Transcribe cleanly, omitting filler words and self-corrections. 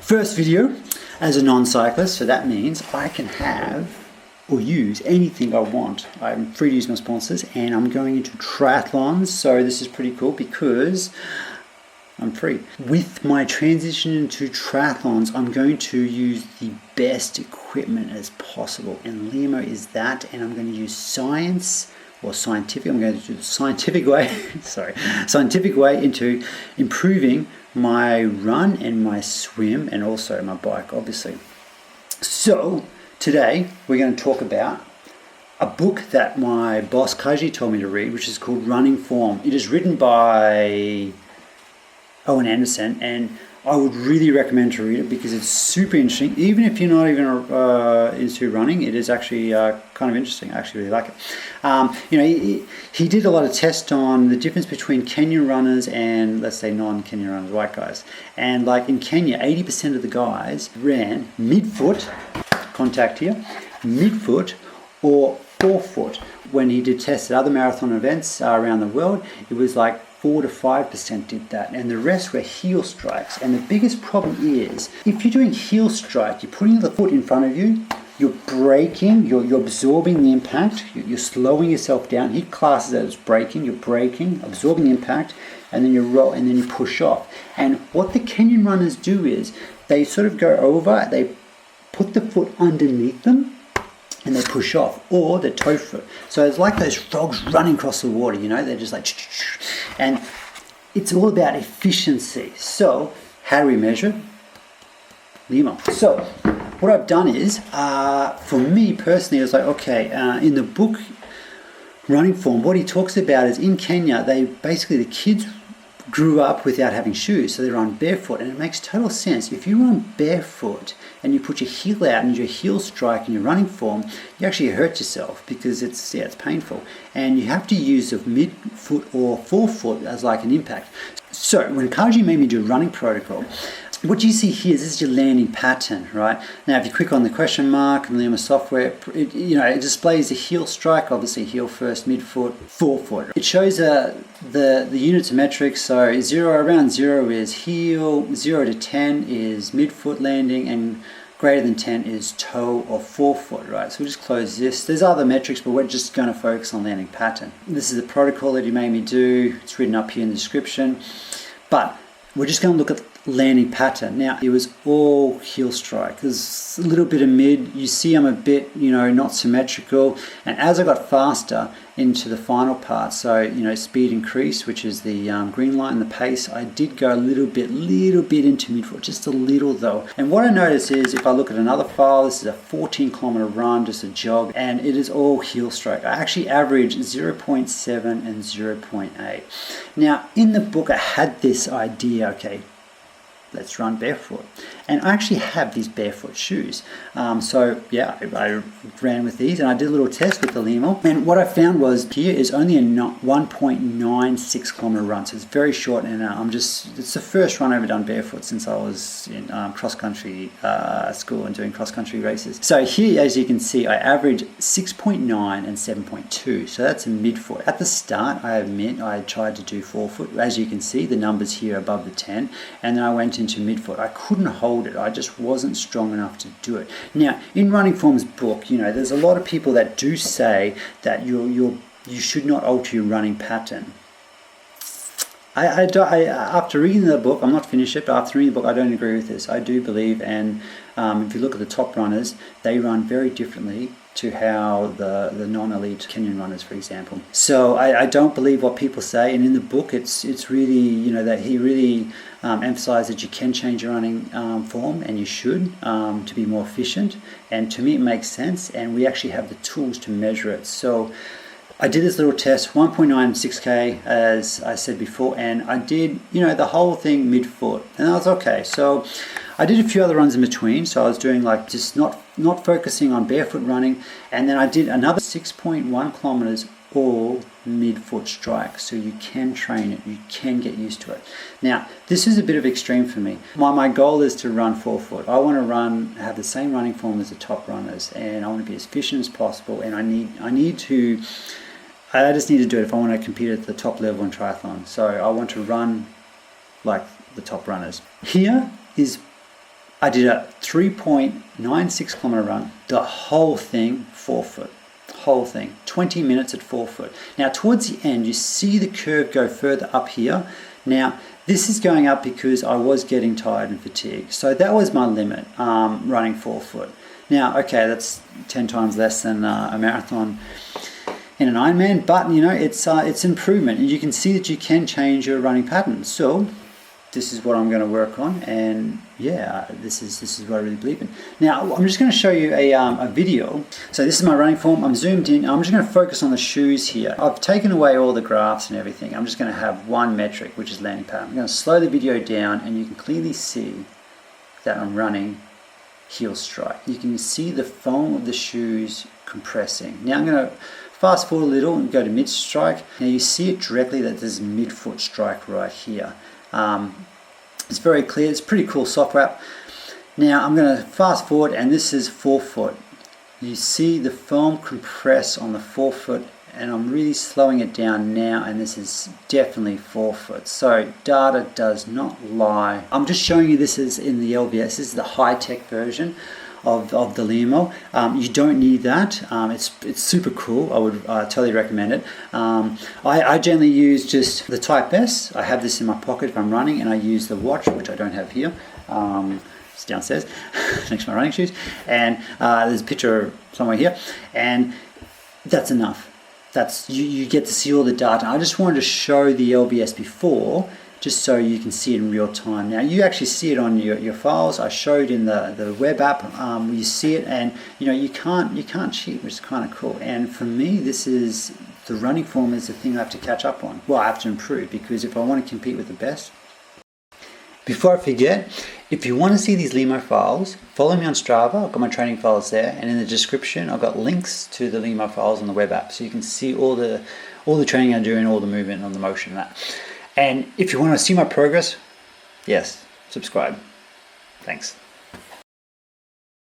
First video as a non-cyclist, so that means I can have or use anything I want. I'm free to use my sponsors, and I'm going into triathlons, so this is pretty cool because I'm free. With my transition into triathlons, I'm going to use the best equipment as possible, and LEOMO is that, and I'm going to use scientific, I'm going to do the scientific way, scientific way into improving my run and my swim and also my bike, obviously. So today we're going to talk about a book that my boss Kaji told me to read, which is called Running Form. It is written by Owen Anderson, and I would really recommend to read it because it's super interesting. Even if you're not even into running, it is actually kind of interesting. I actually really like it. He did a lot of tests on the difference between Kenyan runners and, let's say, non-Kenyan runners, white guys. And like in Kenya, 80% of the guys ran mid-foot, contact here, mid-foot or forefoot. When he did tests at other marathon events around the world, it was like 4 to 5% did that, and the rest were heel strikes. And the biggest problem is, if you're doing heel strike, you're putting the foot in front of you, you're braking, you're absorbing the impact, you're slowing yourself down. He classes it as braking, you're braking, absorbing the impact, and then you roll, and then you push off. And what the Kenyan runners do is, they sort of go over, they put the foot underneath them, and they push off, or the toe foot. So it's like those frogs running across the water, they're just like, and it's all about efficiency. So how do we measure? LEOMO. So what I've done is, for me personally, I was like, okay, in the book Running Form, what he talks about is in Kenya, the kids grew up without having shoes, so they run barefoot, and it makes total sense. If you run barefoot and you put your heel out and your heel strike in your running form, you actually hurt yourself because it's painful, and you have to use a mid-foot or forefoot as like an impact. So when Kaji made me do a running protocol, what you see here is this is your landing pattern, right? Now, if you click on the question mark and LEOMO software, it displays the heel strike, obviously heel first, midfoot, forefoot. It shows the units of metrics. So around 0 is heel, 0 to 10 is midfoot landing, and greater than 10 is toe or forefoot, right? So we'll just close this. There's other metrics, but we're just going to focus on landing pattern. This is the protocol that he made me do. It's written up here in the description. But we're just going to look at landing pattern. Now, it was all heel strike. There's a little bit of mid. You see I'm a bit, not symmetrical. And as I got faster into the final part, so, speed increase, which is the green line, the pace, I did go a little bit into midfoot, just a little though. And what I notice is, if I look at another file, this is a 14-kilometer run, just a jog, and it is all heel strike. I actually averaged 0.7 and 0.8. Now, in the book, I had this idea, okay, let's run barefoot. And I actually have these barefoot shoes. I ran with these, and I did a little test with the LEOMO. And what I found was here is only a 1.96 kilometer run. So it's very short, and it's the first run I've ever done barefoot since I was in cross-country school and doing cross-country races. So here, as you can see, I averaged 6.9 and 7.2. So that's a midfoot. At the start, I admit, I tried to do forefoot. As you can see, the numbers here above the 10. And then I went into midfoot. I couldn't hold it. I just wasn't strong enough to do it. Now, in Running Form's book, there's a lot of people that do say that you should not alter your running pattern. After reading the book, I'm not finished it, but after reading the book, I don't agree with this. I do believe, and if you look at the top runners, they run very differently to how the non-elite Kenyan runners, for example. So I don't believe what people say, and in the book it's really, that he really emphasized that you can change your running form, and you should, to be more efficient. And to me it makes sense, and we actually have the tools to measure it. So I did this little test, 1.96k, as I said before, and I did, the whole thing mid-foot, and I was okay. So I did a few other runs in between, so I was doing like just not focusing on barefoot running, and then I did another 6.1 kilometers all mid-foot strike. So you can train it, you can get used to it. Now, this is a bit of extreme for me. My goal is to run forefoot. I want to have the same running form as the top runners, and I want to be as efficient as possible, and I just need to do it if I want to compete at the top level in triathlon. So I want to run like the top runners. Here is I did a 3.96 kilometer run, the whole thing forefoot. Whole thing, 20 minutes at forefoot. Now towards the end, you see the curve go further up here. Now this is going up because I was getting tired and fatigued. So that was my limit, running forefoot. Now, okay, that's 10 times less than a marathon in an Ironman, but you know, it's improvement. And you can see that you can change your running pattern. So this is what I'm going to work on, and yeah, this is what I really believe in. Now I'm just going to show you a video. So this is my running form. I'm zoomed in. I'm just going to focus on the shoes here. I've taken away all the graphs and everything. I'm just going to have one metric, which is landing pattern. I'm going to slow the video down, and you can clearly see that I'm running heel strike. You can see the foam of the shoes compressing. Now I'm going to fast forward a little and go to mid strike. Now you see it directly that there's mid-foot strike right here. It's very clear. It's pretty cool software. Now I'm going to fast forward, and this is forefoot. You see the foam compress on the forefoot, and I'm really slowing it down now, and this is definitely forefoot. So data does not lie. I'm just showing you this is in the LVS. This is the high-tech version of the LEOMO. You don't need that. It's super cool. I would totally recommend it. I generally use just the Type S. I have this in my pocket if I'm running, and I use the watch, which I don't have here. It's downstairs next to my running shoes, and there's a picture somewhere here, and that's enough. That's you get to see all the data. I just wanted to show the LBS before, just so you can see it in real time. Now you actually see it on your files. I showed in the web app. You see it, and you know you can't cheat, which is kind of cool. And for me, this is the running form is the thing I have to catch up on. Well, I have to improve, because if I want to compete with the best. Before I forget, if you want to see these LEOMO files, follow me on Strava. I've got my training files there, and in the description I've got links to the LEOMO files on the web app, so you can see all the training I do and all the movement and the motion and that. And if you want to see my progress, yes, subscribe. Thanks.